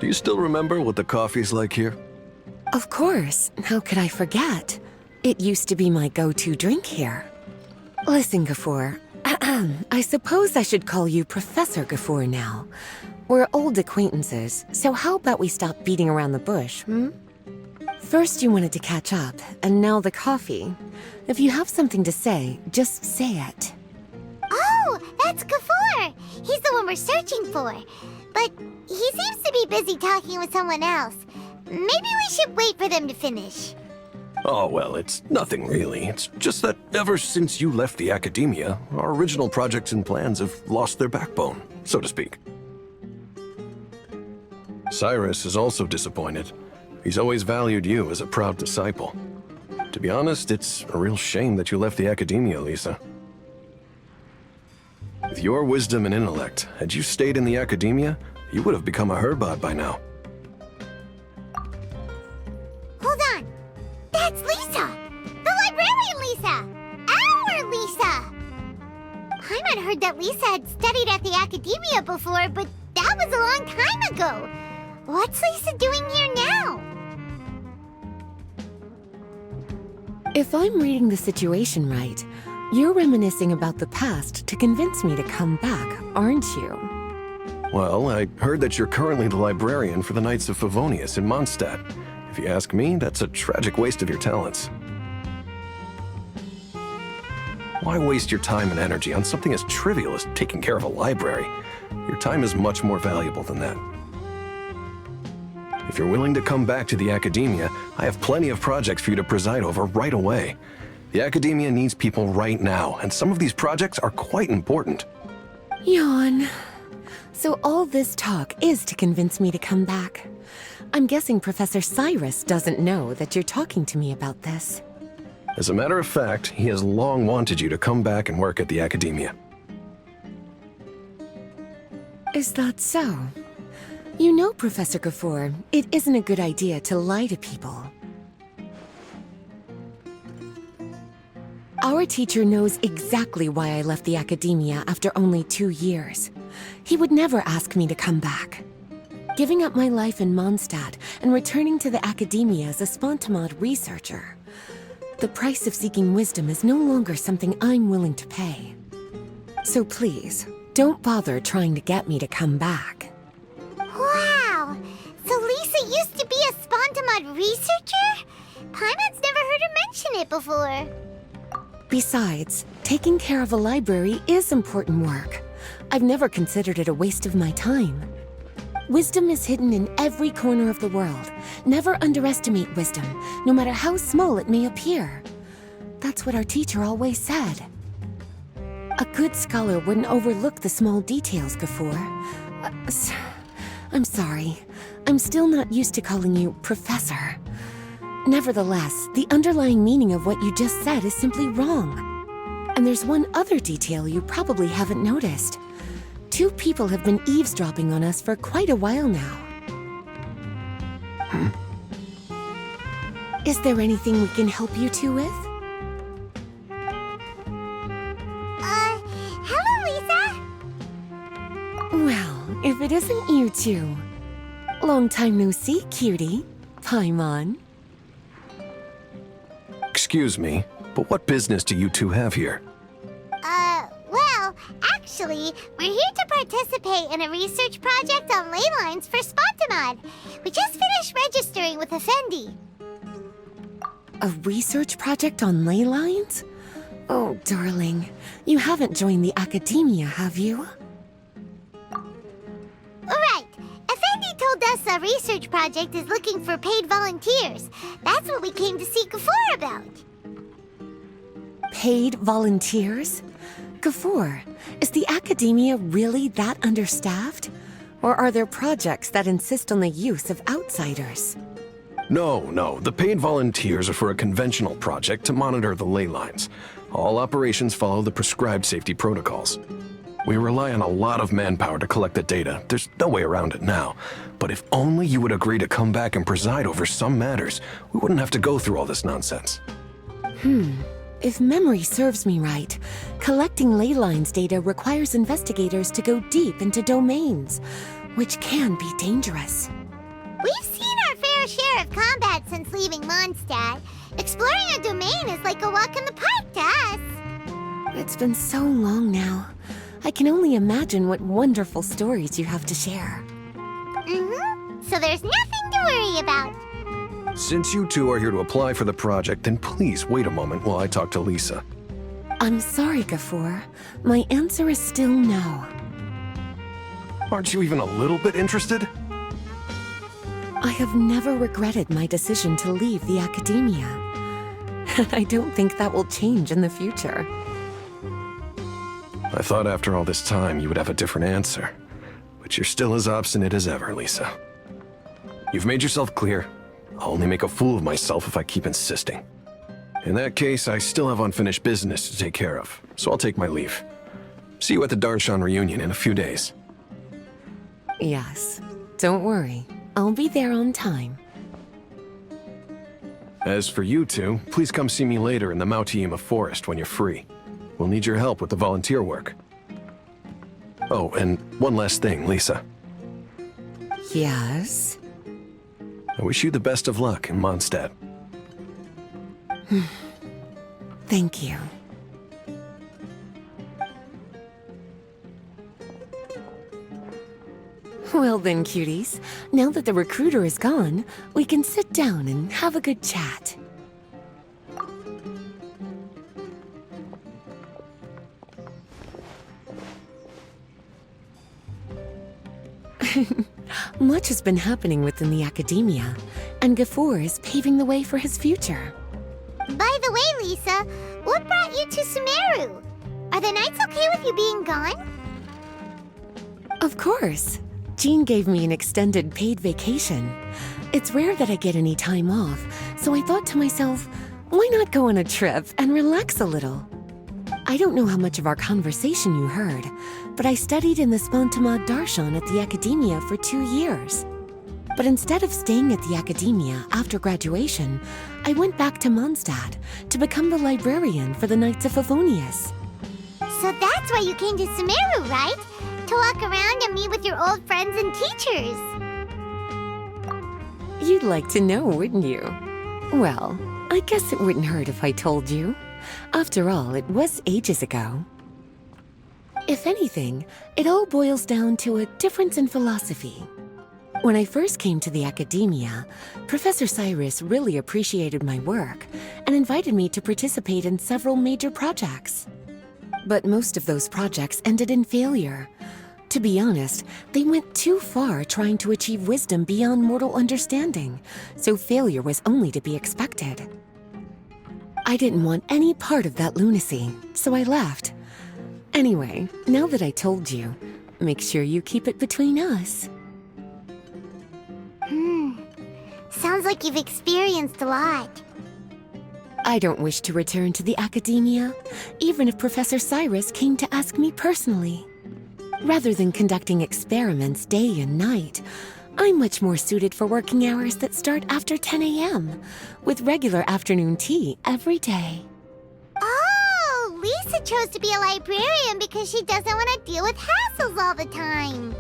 Do you still remember what the coffee's like here? Of course. How could I forget? It used to be my go-to drink here. Listen, Gafur. I suppose I should call you Professor Gafur now. We're old acquaintances, so how about we stop beating around the bush, First you wanted to catch up, and now the coffee. If you have something to say, just say it. Oh, that's Gafur! He's the one we're searching for. But he seems to be busy talking with someone else. Maybe we should wait for them to finish. Oh, well, it's nothing really. It's just that ever since you left the academia, our original projects and plans have lost their backbone, so to speak. Cyrus is also disappointed. He's always valued you as a proud disciple. To be honest, it's a real shame that you left the academia, Lisa. With your wisdom and intellect, had you stayed in the academia, you would have become a Herbot by now. Hold on! That's Lisa! The librarian Lisa! Our Lisa! Paimon heard that Lisa had studied at the academia before, but that was a long time ago. What's Lisa doing here now? If I'm reading the situation right, you're reminiscing about the past to convince me to come back, aren't you? Well, I heard that you're currently the librarian for the Knights of Favonius in Mondstadt. If you ask me, that's a tragic waste of your talents. Why waste your time and energy on something as trivial as taking care of a library? Your time is much more valuable than that. If you're willing to come back to the academia, I have plenty of projects for you to preside over right away. The academia needs people right now, and some of these projects are quite important. Yawn. So all this talk is to convince me to come back. I'm guessing Professor Cyrus doesn't know that you're talking to me about this. As a matter of fact, he has long wanted you to come back and work at the academia. Is that so? You know, Professor Gafur, it isn't a good idea to lie to people. Our teacher knows exactly why I left the academia after only 2 years. He would never ask me to come back. Giving up my life in Mondstadt and returning to the academia as a Spontamod researcher. The price of seeking wisdom is no longer something I'm willing to pay. So please, don't bother trying to get me to come back. Wow! So Lisa used to be a Spontamod researcher? Paimon's never heard her mention it before. Besides, taking care of a library is important work. I've never considered it a waste of my time. Wisdom is hidden in every corner of the world. Never underestimate wisdom, no matter how small it may appear. That's what our teacher always said. A good scholar wouldn't overlook the small details, Gafur. I'm sorry. I'm still not used to calling you Professor. Nevertheless, the underlying meaning of what you just said is simply wrong. And there's one other detail you probably haven't noticed. 2 people have been eavesdropping on us for quite a while now. Is there anything we can help you two with? Hello, Lisa! Well, if it isn't you two. Long time no see, cutie. Paimon. Excuse me, but what business do you two have here? Well, actually, we're here to participate in a research project on ley lines for Spontamod. We just finished registering with Effendi. A research project on ley lines? Oh, darling. You haven't joined the academia, have you? Right. Effendi told us a research project is looking for paid volunteers. That's what we came to see Gafur about. Paid volunteers? Gafur, is the academia really that understaffed? Or are there projects that insist on the use of outsiders? No, the paid volunteers are for a conventional project to monitor the ley lines. All operations follow the prescribed safety protocols. We rely on a lot of manpower to collect the data. There's no way around it now. But if only you would agree to come back and preside over some matters, we wouldn't have to go through all this nonsense. If memory serves me right, collecting ley lines data requires investigators to go deep into domains, which can be dangerous. We've seen our fair share of combat since leaving Mondstadt. Exploring a domain is like a walk in the park to us. It's been so long now. I can only imagine what wonderful stories you have to share. So there's nothing to worry about. Since you two are here to apply for the project, then please wait a moment while I talk to Lisa. I'm sorry, Gafur. My answer is still no. Aren't you even a little bit interested? I have never regretted my decision to leave the academia. And I don't think that will change in the future. I thought after all this time you would have a different answer. But you're still as obstinate as ever, Lisa. You've made yourself clear. I'll only make a fool of myself if I keep insisting. In that case, I still have unfinished business to take care of, so I'll take my leave. See you at the Darshan reunion in a few days. Yes, don't worry. I'll be there on time. As for you two, please come see me later in the Mautiima forest when you're free. We'll need your help with the volunteer work. Oh, and one last thing, Lisa. Yes? I wish you the best of luck in Mondstadt. Thank you. Well then, cuties. Now that the recruiter is gone, we can sit down and have a good chat. Much has been happening within the academia, and Gafur is paving the way for his future. By the way, Lisa, what brought you to Sumeru? Are the Knights okay with you being gone? Of course. Jean gave me an extended paid vacation. It's rare that I get any time off, so I thought to myself, why not go on a trip and relax a little? I don't know how much of our conversation you heard, but I studied in the Spontamad Darshan at the Academia for 2 years. But instead of staying at the Academia after graduation, I went back to Mondstadt to become the librarian for the Knights of Favonius. So that's why you came to Sumeru, right? To walk around and meet with your old friends and teachers. You'd like to know, wouldn't you? Well, I guess it wouldn't hurt if I told you. After all, it was ages ago. If anything, it all boils down to a difference in philosophy. When I first came to the Academia, Professor Cyrus really appreciated my work and invited me to participate in several major projects. But most of those projects ended in failure. To be honest, they went too far trying to achieve wisdom beyond mortal understanding, so failure was only to be expected. I didn't want any part of that lunacy, so I left. Anyway, now that I told you, make sure you keep it between us. Sounds like you've experienced a lot. I don't wish to return to the Academia, even if Professor Cyrus came to ask me personally. Rather than conducting experiments day and night, I'm much more suited for working hours that start after 10 a.m., with regular afternoon tea every day. Oh, Lisa chose to be a librarian because she doesn't want to deal with hassles all the time.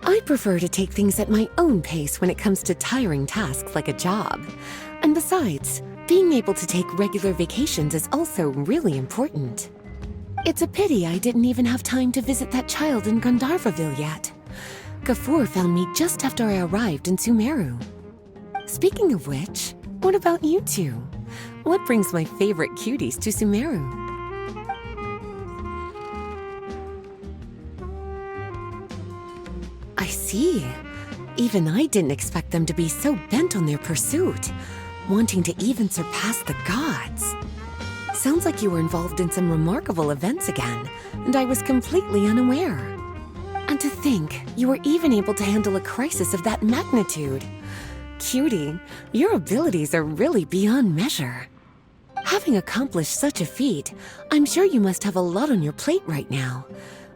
I prefer to take things at my own pace when it comes to tiring tasks like a job. And besides, being able to take regular vacations is also really important. It's a pity I didn't even have time to visit that child in Gandharvaville yet. Gafur found me just after I arrived in Sumeru. Speaking of which, what about you two? What brings my favorite cuties to Sumeru? I see. Even I didn't expect them to be so bent on their pursuit, wanting to even surpass the gods. Sounds like you were involved in some remarkable events again, and I was completely unaware. And to think, you were even able to handle a crisis of that magnitude. Cutie, your abilities are really beyond measure. Having accomplished such a feat, I'm sure you must have a lot on your plate right now.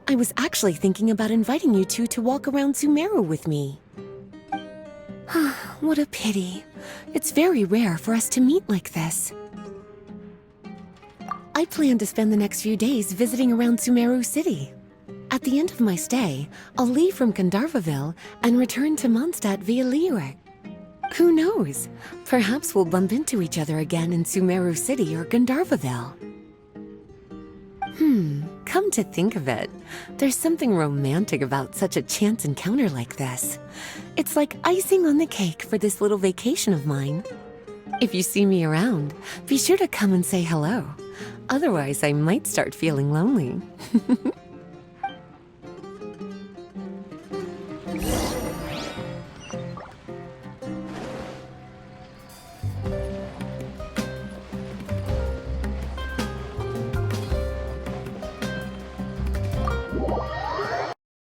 I was actually thinking about inviting you two to walk around Sumeru with me. What a pity. It's very rare for us to meet like this. I plan to spend the next few days visiting around Sumeru City. At the end of my stay, I'll leave from Gandharvaville and return to Mondstadt via Liyue. Who knows? Perhaps we'll bump into each other again in Sumeru City or Gandharvaville. Come to think of it, there's something romantic about such a chance encounter like this. It's like icing on the cake for this little vacation of mine. If you see me around, be sure to come and say hello. Otherwise, I might start feeling lonely.